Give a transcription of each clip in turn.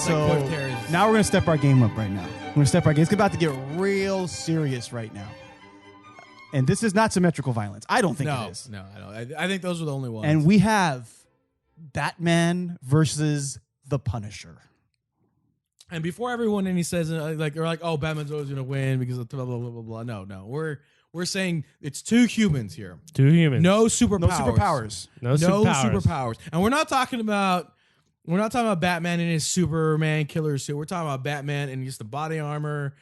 So quick tears. now we're gonna step our game up right now. We're gonna step our game. It's about to get real serious right now. And this is not symmetrical violence. I don't think it is. No, I don't. I think those were the only ones. And we have Batman versus the Punisher. And before everyone and he says they're like, oh, Batman's always gonna win because of blah blah blah blah blah. No, we're saying it's two humans here. Two humans. No superpowers. No superpowers. And we're not talking about Batman in his Superman killer suit. We're talking about Batman in just the body armor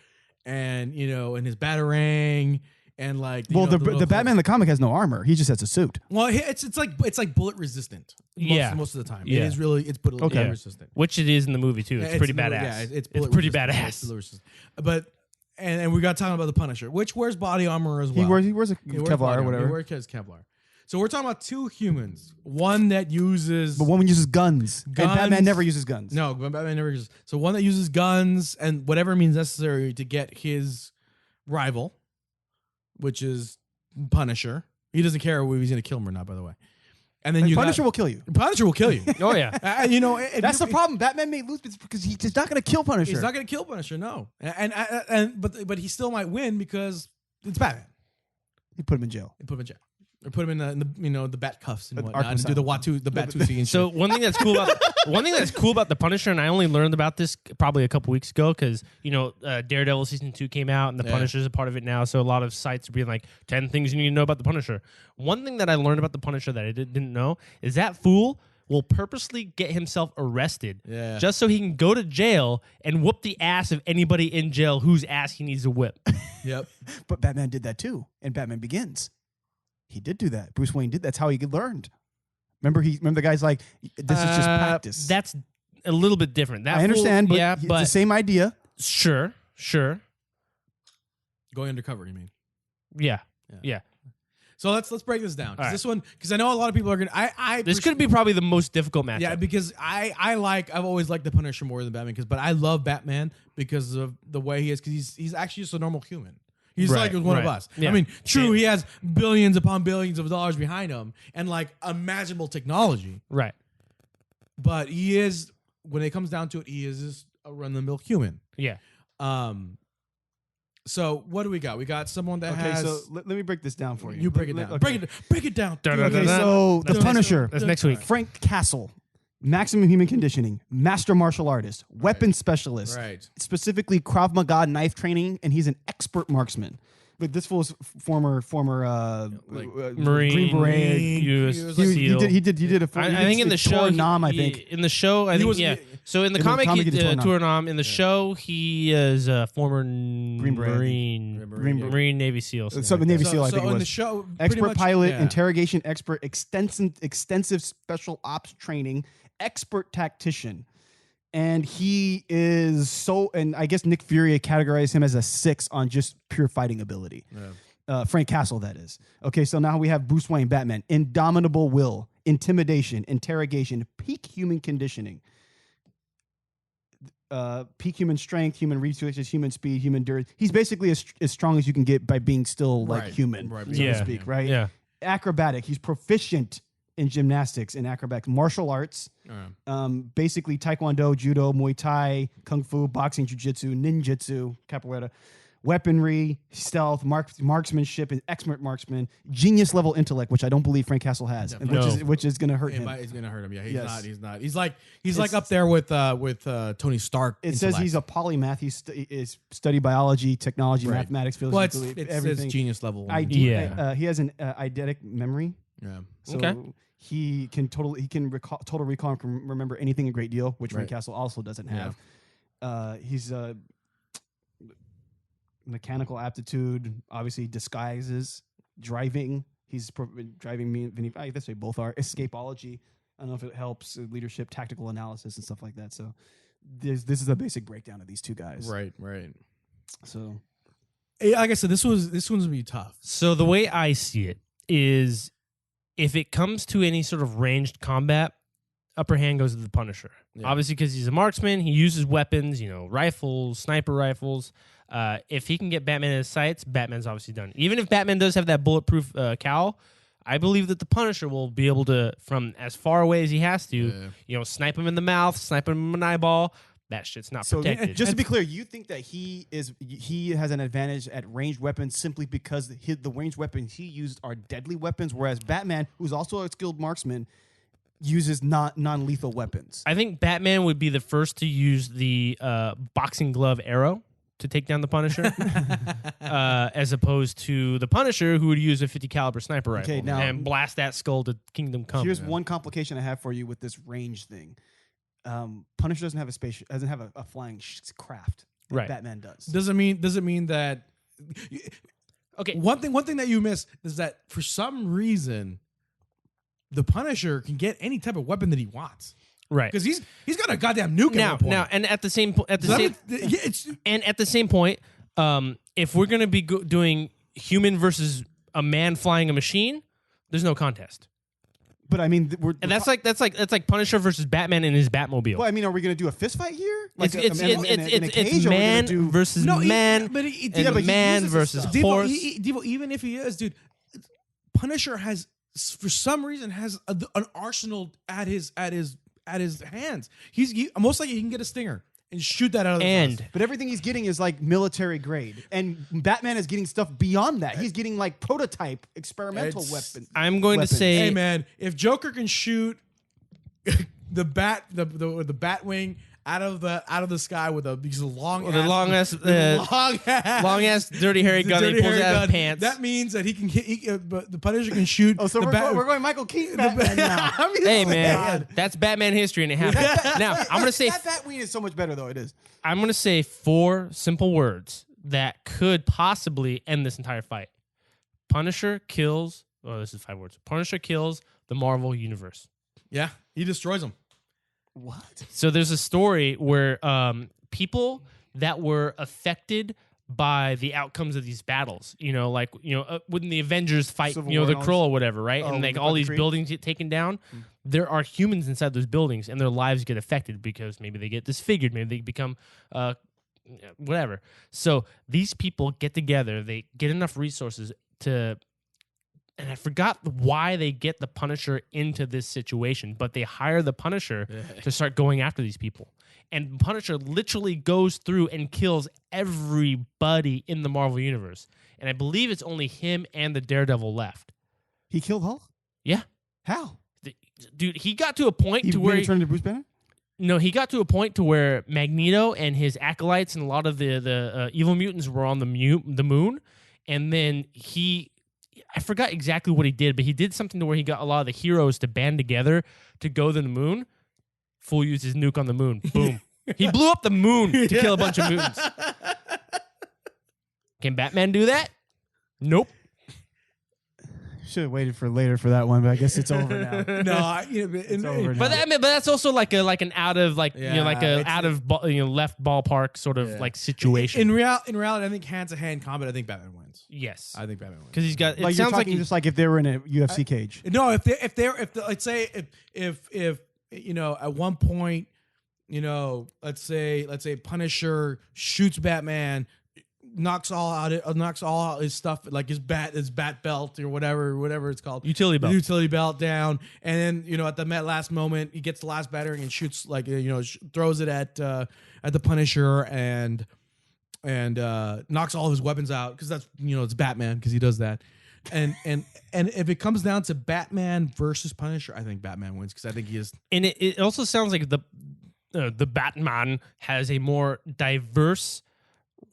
and and his Batarang and like the Batman in the comic has no armor. He just has a suit. Well, it's like bullet resistant. Most of the time. Yeah. It's bullet resistant. Which it is in the movie too. It's pretty badass. Yeah, it's pretty resistant. badass. It's bullet resistant. But and we got talking about the Punisher, which wears body armor as well. He wears a Kevlar or whatever. He wears Kevlar. So we're talking about two humans. One that uses... But one uses guns. And Batman never uses guns. No, Batman never uses... So one that uses guns and whatever means necessary to get his rival, which is Punisher. He doesn't care if he's going to kill him or not, by the way. And then Punisher will kill you. Punisher will kill you. Oh, yeah. That's the problem. Batman may lose because he's just not going to kill Punisher. He's not going to kill Punisher, no. But he still might win because it's Batman. You put him in jail. Or put him in the bat cuffs and whatnot, Arkham and do the Batusi and So shit. one thing that's cool about the Punisher, and I only learned about this probably a couple weeks ago because Daredevil season 2 came out and the Punisher's a part of it now. So a lot of sites are being like 10 things you need to know about the Punisher. One thing that I learned about the Punisher that I didn't know is that fool will purposely get himself arrested just so he can go to jail and whoop the ass of anybody in jail whose ass he needs to whip. Yep. But Batman did that too, and Batman Begins. He did do that. Bruce Wayne did. That's how he learned. Remember the guy's like, this is just practice. That's a little bit different. That I understand, fool, but it's but the same idea. Sure. Going undercover, you mean? Yeah. So let's break this down. Right. This one, because I know a lot of people are gonna. This could be probably the most difficult matchup. Yeah, because I've always liked the Punisher more than Batman, but I love Batman because of the way he is, because he's actually just a normal human. He's like one of us. Yeah. I mean, true, he has billions upon billions of dollars behind him and like imaginable technology. Right. But he is, when it comes down to it, he is just a run-of-the-mill human. Yeah. So what do we got? We got someone that has. So let me break this down for you. You break it down. Okay. Break it down. Okay, so the Punisher. That's next week. Frank Castle, maximum human conditioning, master martial artist, weapons specialist, Right. specifically Krav Maga knife training, and he's an expert marksman. But this fool's former Marine, Green Beret. US He was SEAL. He did a. I think in the show, Nam, I think. in the show, I think was- So in the in the comic, comic, he he did did Tor Nam. In the show, he is a former Beret. Marine Navy SEAL. Something Navy SEAL, I think it in was. the show, pretty Expert much, pilot, yeah. interrogation expert, extensive special ops training, expert tactician. And he is so, and I guess Nick Fury categorized him as a 6 on just pure fighting ability. Frank Castle, that is. Okay, so now we have Bruce Wayne, Batman, indomitable will, intimidation, interrogation, peak human conditioning, peak human strength, human resources, human speed, human endurance. He's basically as strong as you can get by being still like human, so to speak, right? Yeah. Acrobatic. He's proficient in gymnastics and acrobatics, martial arts, basically taekwondo, judo, Muay Thai, kung fu, boxing, jiu-jitsu, ninjutsu, capoeira, weaponry, stealth, marksmanship, and expert marksman, genius level intellect, which I don't believe Frank Castle has, and which is going to hurt him. It's gonna hurt him. Yeah, he's Yes. not. He's like up there with Tony Stark. It says he's a polymath. He is studied biology, technology, mathematics, well, it's philosophy, everything. genius level. He has an eidetic memory. Yeah. So Okay. he can recall, total recall and can remember anything a great deal, which Frank Castle also doesn't have. He's mechanical aptitude, obviously disguises, driving. He's driving me. I guess they both are. Escapology. I don't know if it helps. Leadership, tactical analysis, and stuff like that. So this is a basic breakdown of these two guys. Right. So Like I said, this one's gonna be tough. So the way I see it is, if it comes to any sort of ranged combat, upper hand goes to the Punisher. Yeah. Obviously, because he's a marksman, he uses weapons, rifles, sniper rifles. If he can get Batman in his sights, Batman's obviously done. Even if Batman does have that bulletproof cowl, I believe that the Punisher will be able to, from as far away as he has to, snipe him in the mouth, snipe him in an eyeball, that shit's not So protected. just to be clear, you think that he has an advantage at ranged weapons simply because the ranged weapons he used are deadly weapons, whereas Batman, who's also a skilled marksman, uses non-lethal weapons. I think Batman would be the first to use the boxing glove arrow to take down the Punisher, as opposed to the Punisher, who would use a 50 caliber sniper rifle Okay, now- and blast that skull to Kingdom Come. Here's one complication I have for you with this range thing. Punisher doesn't have a flying craft. Like Right. Batman does. Doesn't mean that. Okay, One thing that you miss is that for some reason, the Punisher can get any type of weapon that he wants right. because he's got a goddamn nuke at one point. Now, and at the same So it's and at the same point, if we're gonna be doing human versus a man flying a machine, there's no contest. But I mean, And that's like Punisher versus Batman in his Batmobile. Well, I mean, are we going to do a fist fight here? Like it's in a cage, or are we man gonna do- versus man, but and but he man uses his versus stuff. horse. Devo, even if he is, dude, Punisher has for some reason has an arsenal at his hands. He most likely he can get a stinger and shoot that out of the And But everything he's getting is like military grade, and Batman is getting stuff beyond that. He's getting like prototype experimental It's- weapons. I'm going to weapons. say, Hey man, if Joker can shoot the Batwing out of the sky with a long the long ass, long ass, dirty hairy gun that he pulls out of his pants. That means that he can hit. But the Punisher can shoot. Oh, so the we're going Michael Keaton Batman now. I mean, Hey oh, man, God. that's Batman history, and it happened. Now I'm gonna say, that Batwing is so much better though. It is. I'm gonna say 4 simple words that could possibly end this entire fight. Punisher kills. Oh, this is 5 words. Punisher kills the Marvel universe. Yeah, he destroys them. What? So there's a story where people that were affected by the outcomes of these battles, like when the Avengers fight, Civil the War and all Krull or whatever, right? Oh, And like the all fucking these Kree? buildings get taken down. There are humans inside those buildings, and their lives get affected because maybe they get disfigured, maybe they become whatever. So these people get together, they get enough resources to. And I forgot why they get the Punisher into this situation, but they hire the Punisher to start going after these people. And Punisher literally goes through and kills everybody in the Marvel Universe. And I believe it's only him and the Daredevil left. He killed Hulk? Yeah. How? Dude, he got to a point He to where... made him turn into Bruce Banner? No, he got to a point to where Magneto and his acolytes and a lot of the evil mutants were on the moon. And then I forgot exactly what he did, but he did something to where he got a lot of the heroes to band together to go to the moon. Fool used his nuke on the moon. Boom. He blew up the moon to kill a bunch of mutants. Can Batman do that? Nope. Should have waited for later for that one, but I guess it's over now. No, It's over now. But that's also like an out of left ballpark sort of Yeah. like situation. in reality, I think hand-to-hand combat, I think Batman wins. Yes, I think Batman wins. because he's got. It Like you're sounds like talking just like if they were in a UFC cage. No, if let's say if at one point, let's say Punisher shoots Batman, knocks all out his stuff, like his bat belt or whatever it's called, utility belt. the utility belt down, and then at the last moment he gets the last battering and shoots throws it at the Punisher and knocks all of his weapons out because that's it's Batman because he does that. And if it comes down to Batman versus Punisher, I think Batman wins because I think he is. And it also sounds like the Batman has a more diverse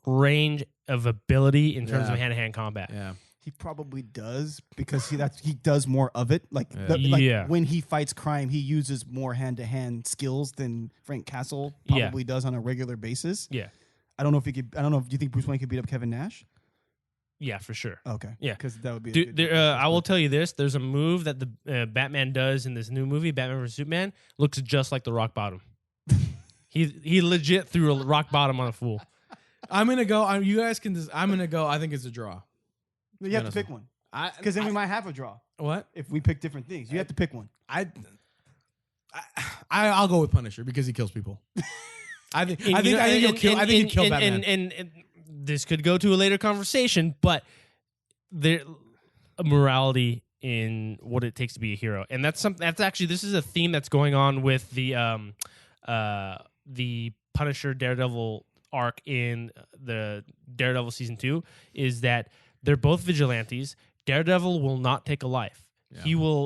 range of ability in terms of hand-to-hand combat. Yeah. He probably does because he does more of it. Like, Yeah. when he fights crime, he uses more hand-to-hand skills than Frank Castle probably does on a regular basis. Yeah. I don't know if do you think Bruce Wayne could beat up Kevin Nash? Yeah, for sure. Okay. Yeah. Because that would be. Dude, I will tell you this: there's a move that the Batman does in this new movie, Batman vs Superman, looks just like the Rock Bottom. he legit threw a rock bottom on a fool. I'm gonna go. You guys can. I'm gonna go. I think it's a draw. You have to pick one because then we might have a draw What? if we pick different things. You have to pick one. I'll go with Punisher because he kills people. I think he'll kill Batman. And this could go to a later conversation, but there a morality in what it takes to be a hero, and that's something. That's actually this is a theme that's going on with the Punisher Daredevil arc in the Daredevil season 2 is that they're both vigilantes. Daredevil will not take a life. Yeah.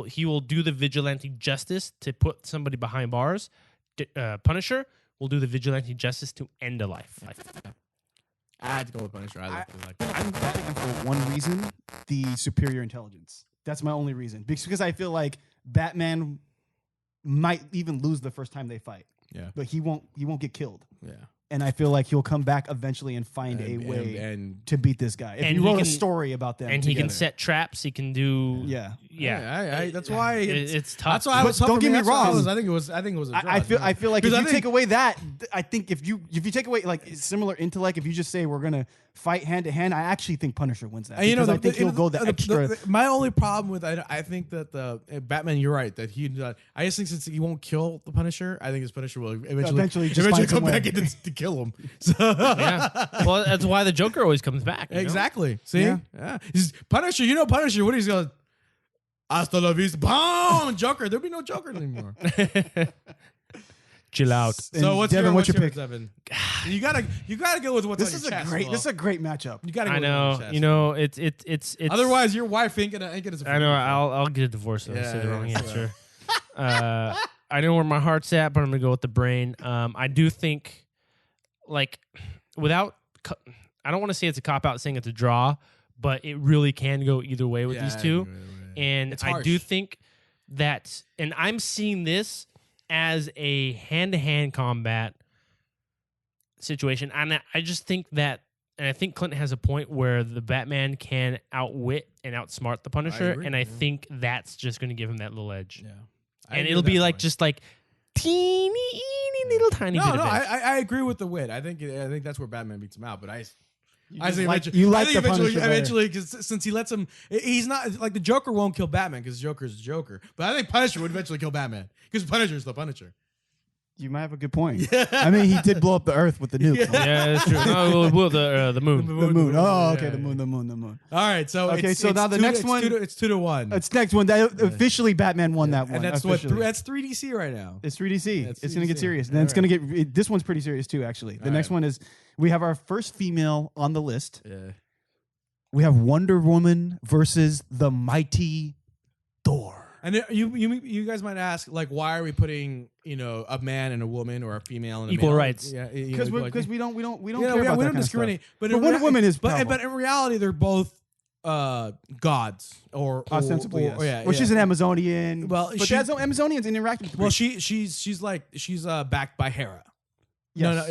He will do the vigilante justice to put somebody behind bars. Punisher will do the vigilante justice to end a life. I had to go with Punisher. I like I'm Batman for one reason: the superior intelligence. That's my only reason. Because I feel like Batman might even lose the first time they fight. Yeah. But he won't get killed. Yeah. And I feel like he'll come back eventually and find a way and to beat this guy. If and you he wrote can- a story about them And together. he can set traps. He can do. Yeah. Yeah. that's why It's tough. That's why I But was. tough don't for get me That's why I wrong. was- I think it was. I think it was. A draw, I feel like if Because you take away that, I think if you take away like similar intellect, if you just say we're gonna fight hand to hand, I actually think Punisher wins that. And Because I think he'll go the extra. My only problem with I think that the Batman, you're right that I just think since he won't kill the Punisher, I think his Punisher will Eventually just finds come a way. back in to kill him. So Yeah. Well, that's why the Joker always comes back. you know? exactly. See, Yeah. He's Punisher. You know Punisher. What he's going? Hasta la vista. Boom. Joker. There'll be no Joker anymore. Chill out. And So what's Devin, your pick? Seven? You gotta go with what's This on is your a chest. great. Will. This is a great matchup. You gotta go I with what's on know. your chest. You know. It's. Otherwise, your wife ain't gonna I know. I'll get a divorce. If I say the wrong yeah, answer. I know where my heart's at, but I'm gonna go with the brain. I do think, like, without. I don't want to say it's a cop out saying it's a draw, but it really can go either way with these two. And It's I do harsh. think that, and I'm seeing this as a hand-to-hand combat situation, and I just think that, and I think Clinton has a point where the Batman can outwit and outsmart the Punisher, agree, and I yeah. think that's just going to give him that little edge. Yeah. And it'll be like just like teeny little tiny bit no. of edge. I agree with the wit. I think that's where Batman beats him out. But I just think like- eventually, you like I think the Punisher better. eventually, because since he lets him, he's not like the Joker won't kill Batman because Joker's the Joker. But I think Punisher would eventually kill Batman because Punisher's the Punisher. You might have a good point. I mean, he did blow up the Earth with the nuke. so- Yeah, that's true. No, the moon. The moon. Oh, okay. Yeah, The moon. All right, so Okay, it's, so it's now the two next to, one- it's 2-1. It's next one. That officially, Batman won that one. and that's officially. that's 3DC right now. It's 3DC. That's It's going to get 3DC. serious. Then it's All going to get. This one's pretty serious too. Actually, the All next right. one is we have our first female on the list. Yeah. We have Wonder Woman versus the mighty Thor. And you guys might ask, like, why are we putting a man and a woman or a female and a Equal male? rights. Yeah, Because we don't care yeah, about we that don't kind of discriminate. stuff. But But Wonder Woman is powerful. but in reality, they're both gods or Ostensibly, yes. yeah, Well, she's yeah. an Amazonian. Well, but she- the Amazonians interact with the Well, Greeks. she's backed by Hera. Yes.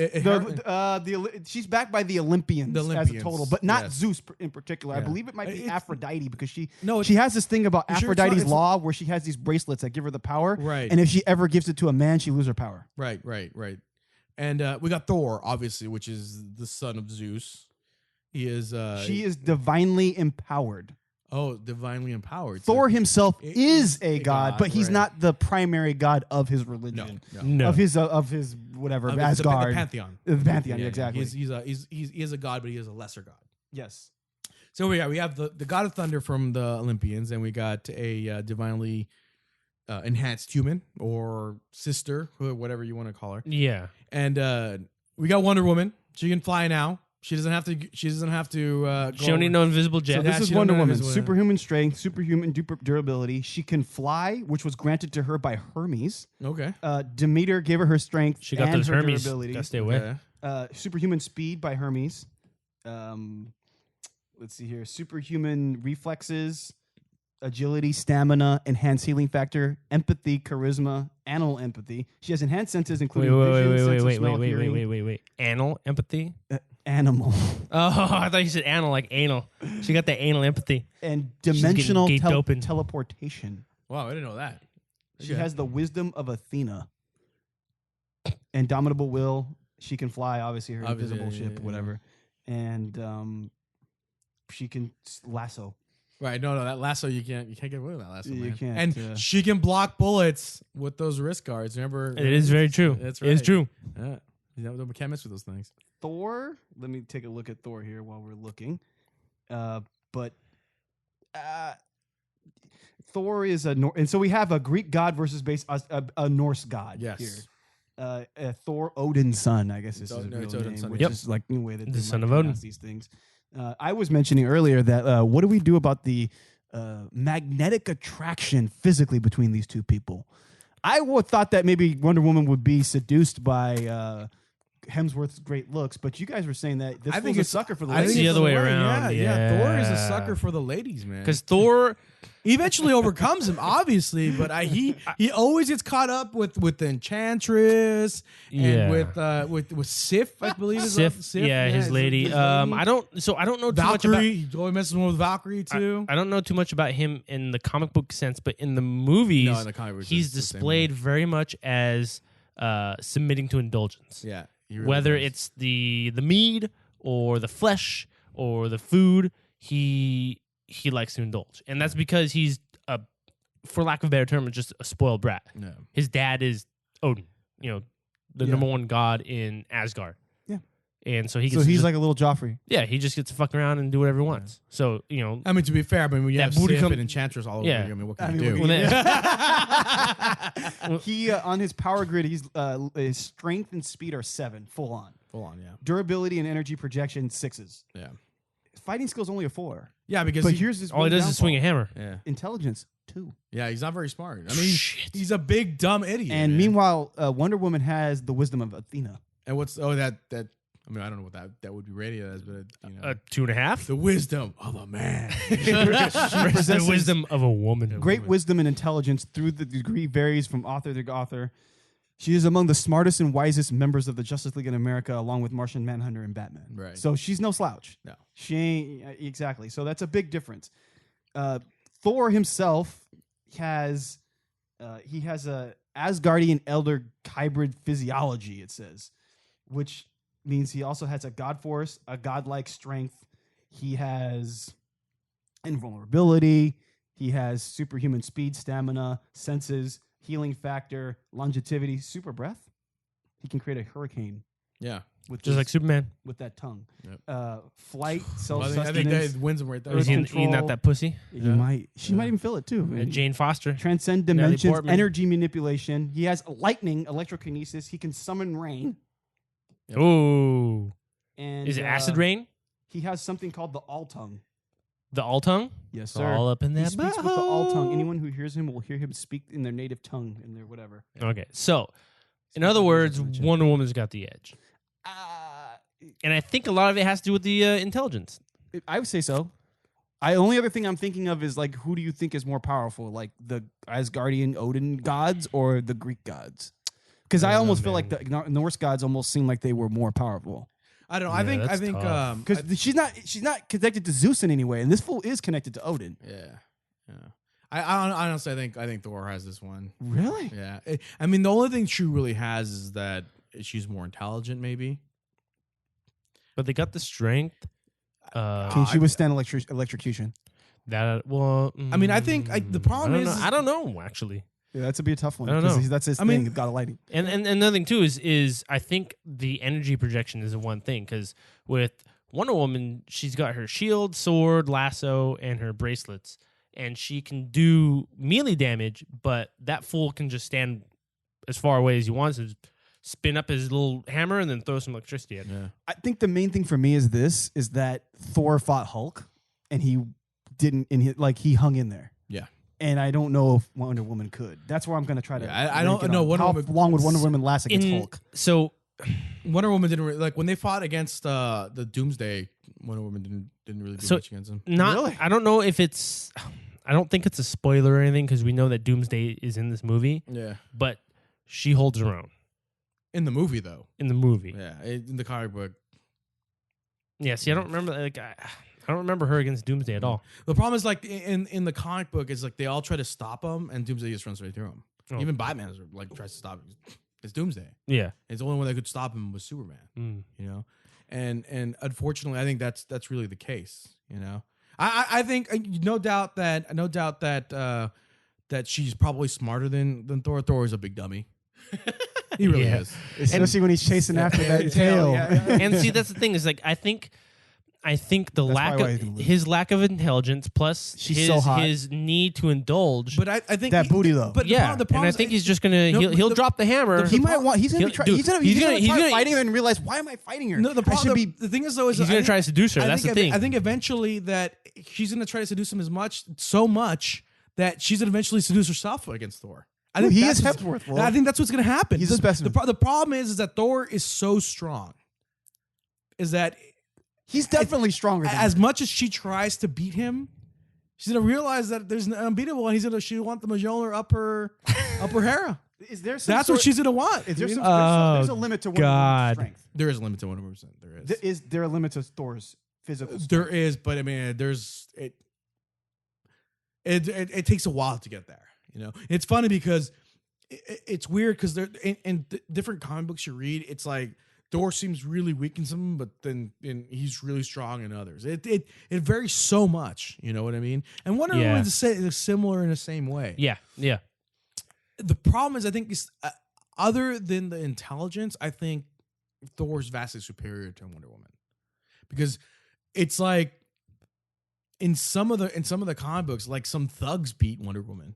She's backed by the Olympians, The as a Olympians, total, but not yes. Zeus in particular. I Yeah. believe it might be It's- Aphrodite because she No, she has this thing about You sure it's not- Aphrodite's it's- law where she has these bracelets that give her the power. Right. And if she ever gives it to a man, she loses her power. Right. And we got Thor, obviously, which is the son of Zeus. He is. She is divinely empowered. Divinely empowered. Thor So- himself It is a god, but he's right. not the primary god of his No, religion. no. No. Of his whatever The Asgard, pantheon. the pantheon, Yeah, exactly. He is a god, but he is a lesser god. Yes. So we have the god of thunder from the Olympians, and we got a divinely enhanced human or sister, whatever you want to call her. Yeah. And we got Wonder Woman. She can fly now. She doesn't have to. She doesn't have to. Go She don't need no invisible jet. So this Yeah, is she don't Wonder know Woman. his way. Superhuman strength, superhuman durability. She can fly, which was granted to her by Hermes. Okay. Demeter gave her her strength She got and those her Hermes. durability. Gotta stay away. Okay. Superhuman speed by Hermes. Let's see here. Superhuman reflexes, agility, stamina, enhanced healing factor, empathy, charisma, animal empathy. She has enhanced senses, including vision, sense of smell, hearing. Wait. Anal empathy? Animal Oh, I thought you said anal like anal. She got the anal empathy. and getting dimensional gaped open. teleportation. Wow, I didn't know that. She Okay. has the wisdom of Athena. Indomitable will. She can fly, obviously, her Obviously, invisible yeah, ship, yeah, whatever. And she can lasso. Right. No, that lasso you can't get away with that lasso. You Man. can't, And she can block bullets with those wrist guards. Remember? It is very true. That's It is right. true. Yeah. You can't mess with those things. Thor. Let me take a look at Thor here while we're looking. But Thor is and so we have a Greek god versus a Norse god Yes. here. Thor Odin's son, I guess is his No, real it's Odin's name, son, which Yep. is like the way that The they son might of Odin. pronounce these things. I was mentioning earlier that what do we do about the magnetic attraction physically between these two people? I thought that maybe Wonder Woman would be seduced by Hemsworth's great looks, but you guys were saying that this I think was a it's sucker for the I think ladies. the it's other way Yeah, around, yeah. Thor is a yeah. sucker for the ladies, man. Because Thor, he eventually overcomes him, obviously, but he always gets caught up with the Enchantress and Yeah. with Sif, I believe is Sif, yeah, his lady. I don't know too much about. Valkyrie. He always messes with Valkyrie too. I don't know too much about him in the comic book sense, but in the movies, No, in the comic books, he's it's the same displayed very much as submitting to indulgence. Yeah, he really Whether is. it's the mead or the flesh or the food, he likes to indulge, and that's because he's for lack of a better term, just a spoiled brat. Yeah. His dad is Odin, the Yeah. number one god in Asgard. Yeah. And so he So gets he's just, like a little Joffrey. he just gets to fuck around and do whatever he wants. So, I mean, to be fair, when you That have booty Sif come- and Enchantress all over Yeah. you, I mean, what can I you mean, do? what Well, He on his power grid, his strength and speed are 7, full on. Full on, yeah. Durability and energy projection 6s. Yeah. Fighting skills only a 4. Yeah, because But he- here's his all he one does is swing a downfall. hammer. yeah. Intelligence 2. Yeah, he's not very smart. I mean, Shit. he's a big dumb idiot. And man. meanwhile, Wonder Woman has the wisdom of Athena. and what's that I mean, I don't know what that would be rated as, but 2.5. the wisdom of a man. The possesses wisdom of a woman. Great wisdom and intelligence through the degree varies from author to author. She is among the smartest and wisest members of the Justice League in America, along with Martian Manhunter and Batman. Right. So she's no slouch. No. She ain't exactly. So that's a big difference. Thor himself has a Asgardian elder hybrid physiology. It says, which means he also has a god force, a godlike strength. He has invulnerability. He has superhuman speed, stamina, senses, healing factor, longevity, super breath. He can create a hurricane Yeah. with Just like Superman. with that tongue. Yep. Flight, Well, I think self-sustenance. that wins him right there. Earth Is he control. eating out that pussy? He Yeah. might. She Yeah. might even feel it too. Jane Foster. Transcend Natalie dimensions, Portman. energy manipulation. He has lightning, electrokinesis. He can summon rain. Yep. Ooh. And Is it acid rain? He has something called the all tongue. The all tongue? Yes, It's sir. all up in He that speaks with the all tongue. butthole. Anyone who hears him will hear him speak in their native tongue, in their whatever. Okay. So, in Speak other the words, language of the Wonder Woman's got the edge. And I think a lot of it has to do with the intelligence. I would say so. Only other thing I'm thinking of is like, who do you think is more powerful, like the Asgardian Odin gods or the Greek gods? Because I almost feel like the Norse gods almost seem like they were more powerful. I don't know. Yeah, I that's think tough. Because she's not connected to Zeus in any way, and this fool is connected to Odin. yeah. I honestly I think Thor has this one. Really? Yeah. I mean, the only thing she really has is that she's more intelligent, maybe. But they got the strength. Can she withstand electrocution? I mean, I think the problem is I don't know actually. Yeah, that's be a tough one. I don't know. Because that's his I thing. mean- God of lighting. And another thing too is I think the energy projection is the one thing because with Wonder Woman she's got her shield, sword, lasso, and her bracelets, and she can do melee damage. But that fool can just stand as far away as he wants and spin up his little hammer and then throw some electricity at it. Yeah. I think the main thing for me is that Thor fought Hulk, and he didn't. And he hung in there. Yeah. And I don't know if Wonder Woman could. That's where I'm going to try to. Yeah, I don't rank it know. on. Wonder How Woman- long would Wonder Woman last against In- Hulk? So Wonder Woman didn't really, like when they fought against the Doomsday. Wonder Woman didn't really do So- much against him. not Really? I don't know if it's I don't think it's a spoiler or anything because we know that Doomsday is in this movie, Yeah. but she holds her own In the movie, though. in the movie. Yeah. In the comic book. Yeah, see, I don't remember. I don't remember her against Doomsday at all. The problem is like in the comic book is like they all try to stop him and Doomsday just runs right through him. Oh. Even Batman like tries to stop him. It's Doomsday. Yeah. It's the only one that could stop him was Superman. Mm. You know, and unfortunately, I think that's really the case. You know, I think no doubt that that she's probably smarter than Thor. Thor is a big dummy. He really Yeah. is. Especially when he's chasing after that Yeah, tail. yeah. And see, that's the thing is like I think I think the That's lack probably why he's of gonna lose. his lack of intelligence plus She's his so hot. his need to indulge. But I think That booty, though. But yeah, the problem and I is- think he's just gonna No, he'll but drop the hammer. He might want. He's gonna be he'll- try, dude, he's gonna try fighting her and realize, why am I fighting her? No, the I should problem. be. The thing is, though, is He's I gonna think- try to seduce her. I That's think the thing. I think eventually that she's gonna try to seduce him so much that she's gonna eventually seduce herself against Thor. I think He that's is what's- Hemsworth, Will. I think that's what's gonna happen. He's a specimen. The problem is that Thor is so strong. Is that He's definitely stronger. Than as her. much as she tries to beat him, she's gonna realize that there's an unbeatable, and she want the Mjolnir up her Hera. Is there some That's sort, what she's gonna want. Is there some, Oh, there's a limit to Wonder God. Woman's strength? There is a limit to 100%. There is. Is there a limit to Thor's physical strength? There is, but I mean, there's it takes a while to get there. You know, it's funny because it's weird because there in different comic books you read, it's like Thor seems really weak in some, but then he's really strong in others. It varies so much. You know what I mean? And Wonder Yeah. Woman is similar in the same way. yeah. The problem is, I think, is other than the intelligence, I think Thor's vastly superior to Wonder Woman because it's like in some of the comic books, like some thugs beat Wonder Woman.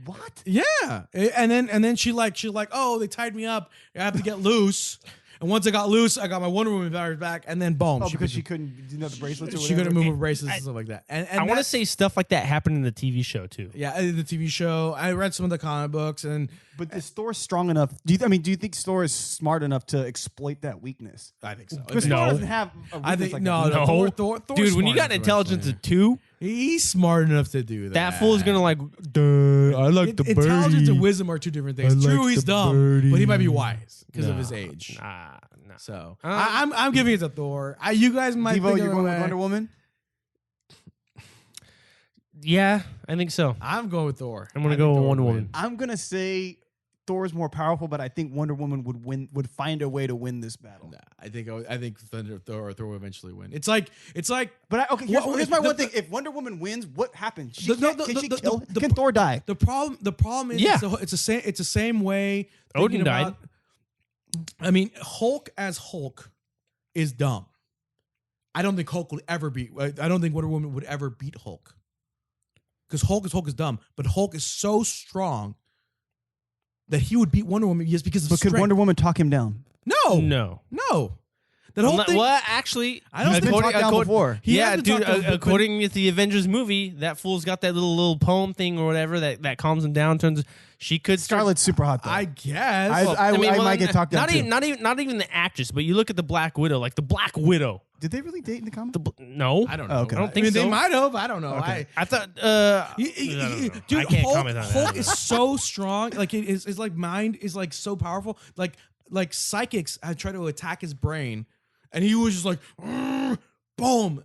What? Yeah, and then she like, oh, they tied me up. I have to get loose. And once I got loose, I got my Wonder Woman powers back, and then boom, Oh, because she couldn't do the bracelets or she whatever? couldn't move her bracelets and stuff like that. And I want to that's- say stuff like that happened in the TV show too. yeah, the TV show. I read some of the comic books, and But is Thor strong enough? Do you think Thor is smart enough to exploit that weakness? I think so. Because No. Thor doesn't have a weakness I think like no, that. No. Thor's Dude, when you smart got an enough to intelligence wrestle, of 2, he's smart enough to do that. that fool is gonna like, duh, I like the Intelligence birdie. and wisdom are two different things. I True, like he's the dumb, birdie. but he might be wise because of No, his age. Nah. So I'm giving it to Thor. You guys might Devo, think you're other going with way. Wonder Woman? Yeah, I think so. I'm going with Thor. I'm gonna I go think with Thor Wonder would Woman. win. I'm gonna say Thor's more powerful, but I think Wonder Woman would find a way to win this battle. Nah, I think Thor will eventually win. It's like But here's What- my the- one thing: if Wonder Woman wins, what happens? The- no, Can she the- kill? the- Can Thor die? the problem is Yeah. it's the same way Odin thinking died. about- I mean, Hulk as Hulk is dumb. I don't think Hulk would ever beat. I don't think Wonder Woman would ever beat Hulk. Because Hulk is dumb, but Hulk is so strong that he would beat Wonder Woman just because of But could strength. Wonder Woman talk him down? No. That whole thing. Well, actually, I don't He's been think- talked down before. He yeah, has been dude. talked down, but- According to the Avengers movie, that fool's got that little poem thing or whatever that calms him down. Turns she could start. Scarlett's super hot though. I guess. I might get talked down not too. even not even the actress, but you look at the Black Widow, like the Black Widow. Did they really date in the comic? No, I don't know. Oh, okay. I don't think mean, so. they might have. I don't know. Okay. I thought. I- no, no. Dude, I can't Hulk, comment on that. Hulk is so strong. Like his like mind is like so powerful. Like psychics had tried to attack his brain, and he was just like, boom,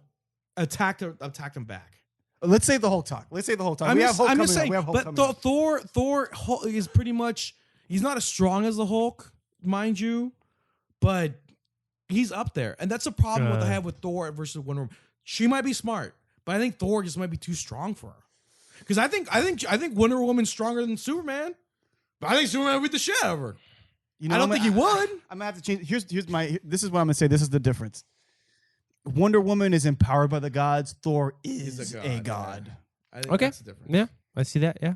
attacked him back. Let's save the whole talk. We have Hulk I'm just coming up. saying, We have Hulk but coming up. Thor Hulk is pretty much. He's not as strong as the Hulk, mind you, but he's up there, and that's a problem what I have with Thor versus Wonder Woman. She might be smart, but I think Thor just might be too strong for her. Because I think Wonder Woman's stronger than Superman, but I think Superman would beat the shit out of her. You know, I don't think he would. I'm gonna have to change. This is what I'm gonna say. This is the difference. Wonder Woman is empowered by the gods. Thor is a god. I think Okay. that's the difference. Yeah, I see that. Yeah.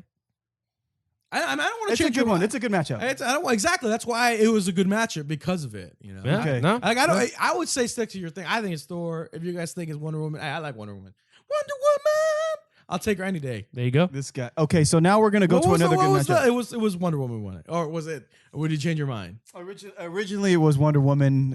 I don't want to It's a change good your one. mind. It's a good matchup. I don't exactly. That's why it was a good matchup because of it. You know. Yeah. Okay. No. Like I would say stick to your thing. I think it's Thor. If you guys think it's Wonder Woman, I like Wonder Woman. Wonder Woman. I'll take her any day. There you go. This guy. Okay, so now we're gonna go What to was another what good was matchup. It was Wonder Woman won it, or was it? Or would you change your mind? Originally, it was Wonder Woman.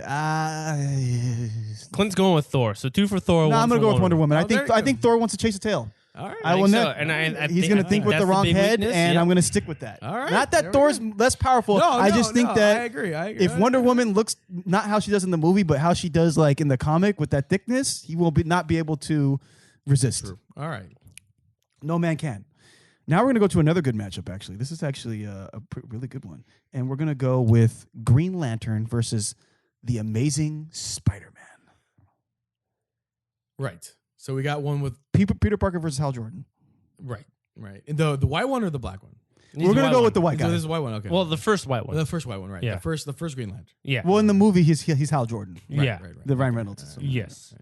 Clint's going with Thor. So 2 for Thor. No, one I'm gonna for go with Wonder Woman. Oh, I there think you I go. think Thor wants to chase a tail. All right. I will think not. so. And I He's think- gonna I think think with the that's the wrong big head, weakness, and yeah. I'm gonna stick with that. All right, Not there that we Thor's go. less powerful. I just think I that agree. if Wonder Woman looks not how she does in the movie, but how she does like in the comic with that thickness, he will not be able to resist. True. All right. No man can. Now we're going to go to another good matchup, actually. This is actually a really good one. And we're going to go with Green Lantern versus the Amazing Spider-Man. Right. So we got one with Peter Parker versus Hal Jordan. right. The white one or the black one? We're going to go with the white So guy. this is the white one. Okay. Well, the first white one. the first white one, right? Yeah. The first Green Lantern. Yeah. Well, in the movie, he's Hal Jordan. Right, Yeah. Right. The Ryan Reynolds. Yes.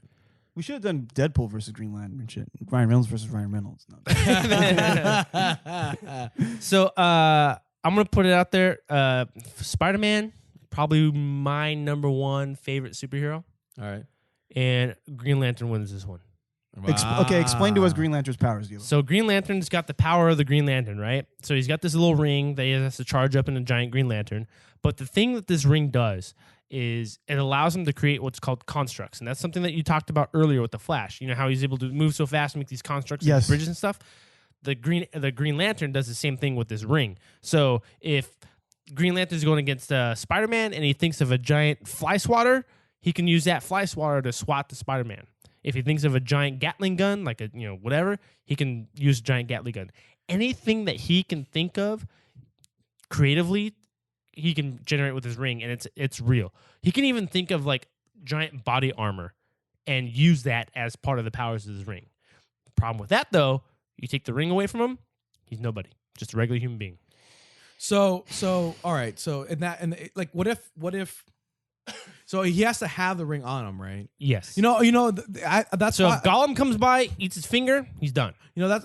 We should have done Deadpool versus Green Lantern and shit. Ryan Reynolds versus Ryan Reynolds. No. So I'm gonna put it out there. Spider-Man, probably my number one favorite superhero, All right. and Green Lantern wins this one. Okay, explain to us Green Lantern's powers, Gila. So Green Lantern's got the power of the Green Lantern, right? So he's got this little ring that he has to charge up in a giant Green Lantern. But the thing that this ring does is it allows him to create what's called constructs. And that's something that you talked about earlier with the Flash. You know how he's able to move so fast and make these constructs and Yes. bridges and stuff? The Green Lantern does the same thing with this ring. So if Green Lantern's going against Spider-Man and he thinks of a giant fly swatter, he can use that fly swatter to swat the Spider-Man. If he thinks of a giant Gatling gun, like a whatever, he can use a giant Gatling gun. Anything that he can think of creatively, he can generate with his ring, and it's real. He can even think of like giant body armor and use that as part of the powers of his ring. The problem with that, though, you take the ring away from him, he's nobody, just a regular human being. So all right. So what if so he has to have the ring on him, right? Yes. That's So why, if Gollum comes by, eats his finger, he's done. that's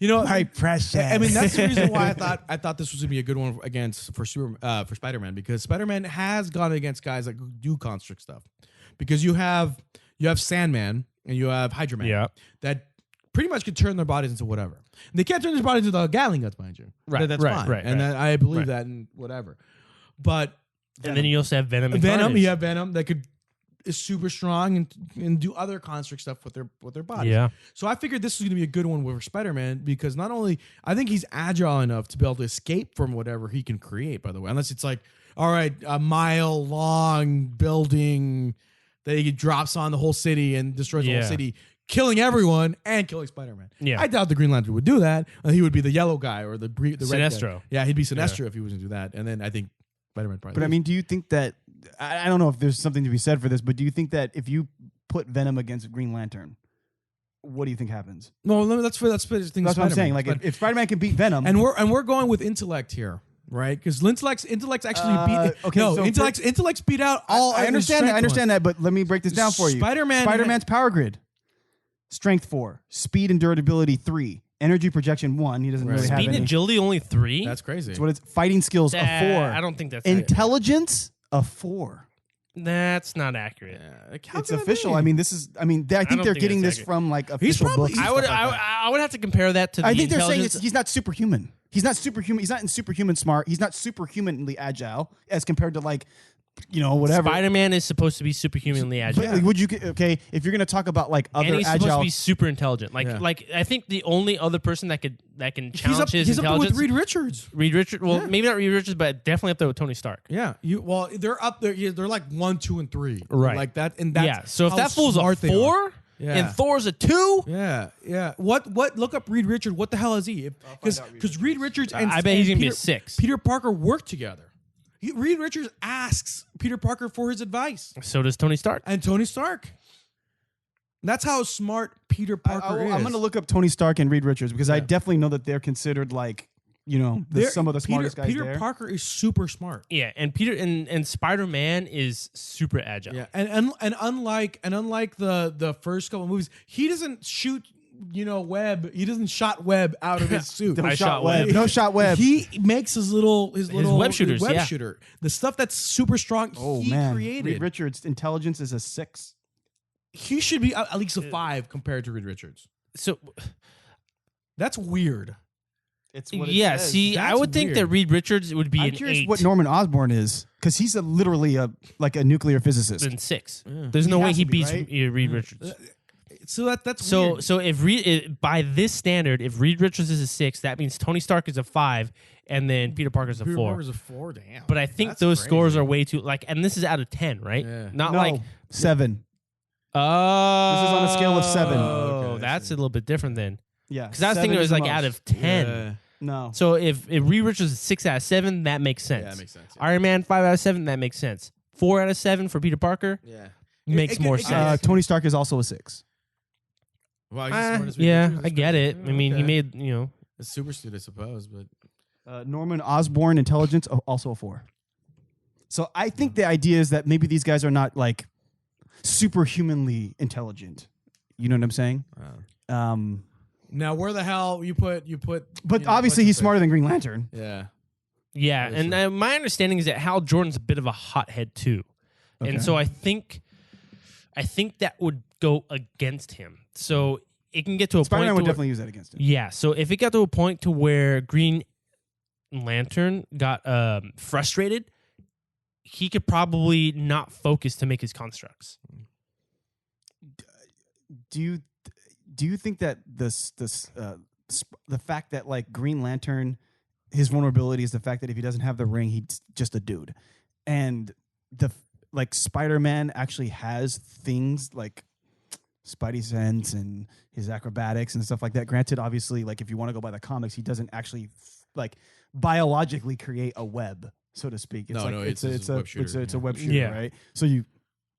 My precious. I mean, that's the reason why I thought this was gonna be a good one for Spider-Man, because Spider-Man has gone against guys that do construct stuff, because you have Sandman and you have Hydra Man that pretty much can turn their bodies into whatever. And they can't turn their bodies into Gatling guns, mind you. Right, That's right, fine. right, And right. I believe Right. that and whatever. But And then you also have Venom and Venom, Carnage. you have Venom that is super strong and do other construct stuff with their bodies. Yeah. So I figured this was going to be a good one for Spider-Man, because not only I think he's agile enough to be able to escape from whatever he can create. By the way, unless it's like, all right, a mile long building that he drops on the whole city and destroys the whole city, killing everyone and killing Spider-Man. Yeah. I doubt the Green Lantern would do that. He would be the yellow guy or the red guy. Sinestro. Yeah, he'd be Sinestro if he was going to do that. And then I think Spider-Man probably. But I mean, do you think that I don't know if there's something to be said for this, but do you think that if you put Venom against Green Lantern, what do you think happens? no, that's the thing. That's what I'm saying. Like if Spider-Man can beat Venom, and we're going with intellect here, right? Because intellect's actually beat. okay, No, so intellect's beat out all. I understand that, but let me break this down for you. Spider-Man's power grid: strength 4, speed and durability 3, energy projection 1. He doesn't Right. really have Speed and any. agility only 3? That's crazy. That's what it's. Fighting skills a 4. I don't think that's Intelligence a 4. That's not accurate. It's official. I think don't they're think getting that's this accurate. from like official probably- books. I would I would have to compare that to the I think they're saying intelligence. he's not superhuman. He's not superhuman. He's not in superhuman smart. He's not superhumanly agile as compared to like, whatever. Spider-Man is supposed to be superhumanly agile. But, like, would you if you're gonna talk about like And other he's supposed to agile? be super intelligent. Yeah. Like I think the only other person that can he's challenge up, his he's up there intelligence, with Reed Richards. Reed Richards. Well, maybe not Reed Richards, but definitely up there with Tony Stark. Yeah, they're up there. Yeah, they're like 1, 2, and 3. Right. Like that. And that's Yeah. So if how that fool's a smart they are. 4 Yeah. and Thor's a 2, Yeah. What? Look up Reed Richards. What the hell is he? Because Reed Richards and I bet he's and gonna be a Peter- 6. Peter Parker work together. Reed Richards asks Peter Parker for his advice, So does Tony Stark. and Tony Stark. That's how smart Peter Parker is. I'm gonna look up Tony Stark and Reed Richards because I definitely know that they're considered like some of the smartest guys Peter there. Parker is super smart. Yeah, and Peter and Spider-Man is super agile. Yeah, and unlike the first couple of movies, he doesn't shoot web. He doesn't shot web out of his suit. I shot web. No shot web. He makes his little web shooters, yeah. shooter. The stuff that's super strong. Oh he man, created. Reed Richards' intelligence is a 6. He should be at least a 5 compared to Reed Richards. So That's weird. It's what it yeah, says. see, I That's would think that weird. Reed Richards would be I'm an curious 8 what Norman Osborn is because he's literally a nuclear physicist. than 6. There's no He way has he to be, beats right? Reed Richards. So that's So weird. so if by this standard, if Reed Richards is a 6, that means Tony Stark is a 5, and then Peter Parker's a Peter 4. Parker's a 4. Damn. But I think That's those crazy. scores are way too and this is out of 10, right? Yeah. Not No, like 7. oh, This is on a scale of 7. Oh, Okay, that's a little bit different then. Yeah, Because I was 7 thinking it is was the like most. out of 10. Yeah. No. So if Reed Richards is 6 out of 7, that makes sense. Yeah, that makes sense. Yeah. Iron Man 5 out of 7, that makes sense. 4 out of 7 for Peter Parker Yeah. makes more sense. Tony Stark is also a 6. Well, I guess smart as Reed Yeah, Richards, I that's get crazy. it. I mean, he Okay. made a super suit, I suppose, but Norman Osborn intelligence also a 4. So I think the idea is that maybe these guys are not like superhumanly intelligent. You know what I'm saying? Now, where the hell you put? But you know, obviously, he's what's-his-face? smarter than Green Lantern. Yeah. Yeah, Obviously. and my understanding is that Hal Jordan's a bit of a hothead too, Okay. and so I think that would go against him. So it can get to a Spider-Man point. would to where- definitely use that against him. Yeah, so if it got to a point to where Green Lantern got frustrated, he could probably not focus to make his constructs. Do you think that the fact that like Green Lantern, his vulnerability is the fact that if he doesn't have the ring, he's just a dude, and like Spider-Man actually has things like Spidey sense and his acrobatics and stuff like that. Granted, obviously, like if you want to go by the comics, he doesn't actually like biologically create a web, so to speak. It's it's a web shooter, Yeah. right? So you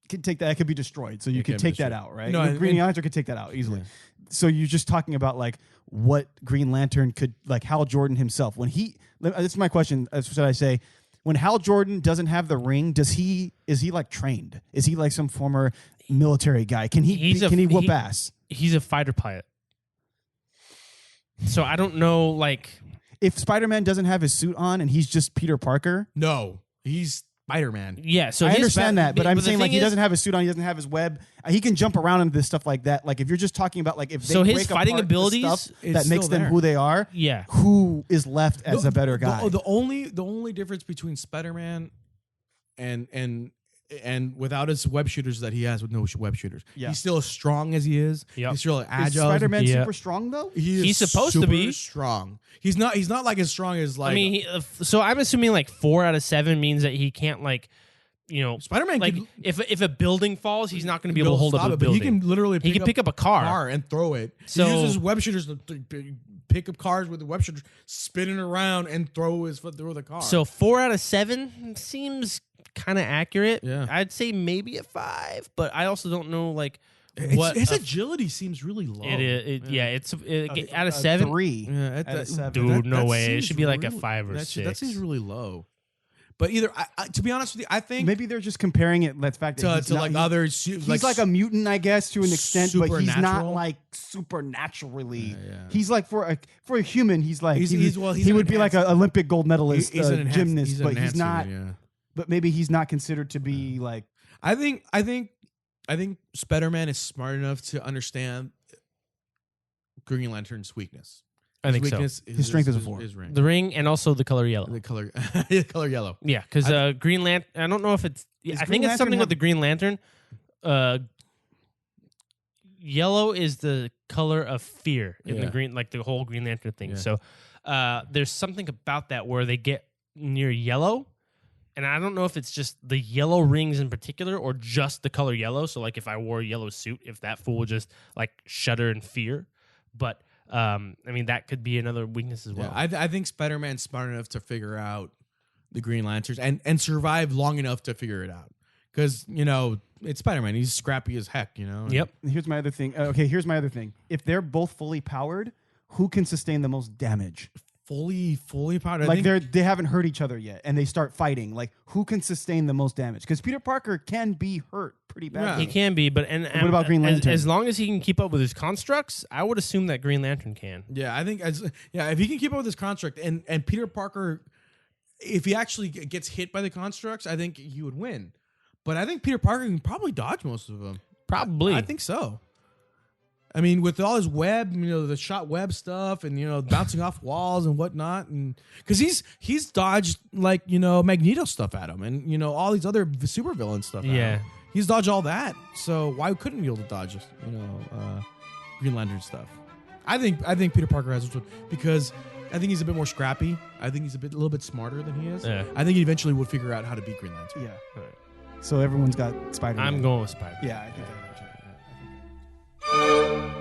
can take that; it could be destroyed. So you It can can be take that destroyed. out, right? No, Even and- Green and- Lantern could take that out easily. Yeah. So you're just talking about like what Green Lantern could, like Hal Jordan himself. When this is my question. That's what I say. When Hal Jordan doesn't have the ring, is he like trained? Is he like some former military guy? Can he whoop ass? He's a fighter pilot. So I don't know, like, If Spider-Man doesn't have his suit on and he's just Peter Parker, No, he's Spider-Man. yeah. So I his understand that, but I'm the saying like thing he is- doesn't have his suit on, he doesn't have his web. He can jump around into this stuff like that. Like if you're just talking about like if they So his break fighting apart the abilities, stuff it's that makes still them there. who they are, Yeah. who is left as a better guy? The only difference between Spider-Man and without his web shooters that he has with no web shooters, Yeah. he's still as strong as he is. Yep. He's still Is agile. Spider-Man Yeah. super strong though? He's supposed to super be. strong. He's not like as strong as like. I mean, so I'm assuming like 4 out of 7 means that he can't Spider-Man like can if a building falls, he's not going to be able to hold up a but building. he can literally He can pick up a car. and throw it. So- he uses web shooters to pick up cars with the web shooters, spin it around and throw his foot through the car. So 4 out of 7 seems kind of accurate. Yeah. I'd say maybe a 5, but I also don't know like It's- what his a- agility seems really low. it is. It's out of 7. 3. Yeah, Out of 7. Dude, no way. It seems should be like a really- 5 or that 6. That seems really low. But either, to be honest with you, I think Maybe they're just comparing it. That fact that to like other, he's like a mutant, I guess, to an extent, but he's not supernatural? like supernaturally. Yeah. He's like for a human, he's like He's he an would be like an Olympic gold medalist, he's an enhanced- gymnast, he's an but he's enhanced not. human, yeah. But maybe he's not considered to be like. I think Spider-Man is smart enough to understand Green Lantern's weakness. I think so. weakness His strength is a 4. His ring. The ring and also the color yellow. The color, the color yellow. Yeah, because Green Lantern. I don't know if it's. Does I Green think it's Lantern something have- with the Green Lantern. Yellow is the color of fear in the Yeah. green, like the whole Green Lantern thing. Yeah. So there's something about that where they get near yellow, and I don't know if it's just the yellow rings in particular or just the color yellow. So like if I wore a yellow suit, if that fool would just like shudder in fear, but. I mean that could be another weakness as well. Yeah, I think Spider-Man's smart enough to figure out the Green Lanterns and survive long enough to figure it out. Because, it's Spider-Man. He's scrappy as heck, Yep. Here's my other thing. Okay, here's my other thing. If they're both fully powered, who can sustain the most damage? Fully powered. Like they haven't hurt each other yet, and they start fighting. Like who can sustain the most damage? Because Peter Parker can be hurt pretty badly. He can be, but What about Green Lantern? As long as he can keep up with his constructs, I would assume that Green Lantern can. Yeah, I think if he can keep up with his construct and Peter Parker, if he actually gets hit by the constructs, I think he would win. But I think Peter Parker can probably dodge most of them. Probably. I think so. I mean, with all his web, the shot web stuff, and bouncing off walls and whatnot, and because he's dodged like Magneto stuff at him, and all these other supervillain stuff. At Yeah. him. He's dodged all that. So why couldn't he be able to dodge Green Lantern stuff? I think Peter Parker has because I think he's a bit more scrappy. I think he's a little bit smarter than he is. Yeah. I think he eventually would figure out how to beat Green Lantern. Yeah. Alright. So everyone's got Spider-Man. I'm going with Spider. Yeah, I think I got you.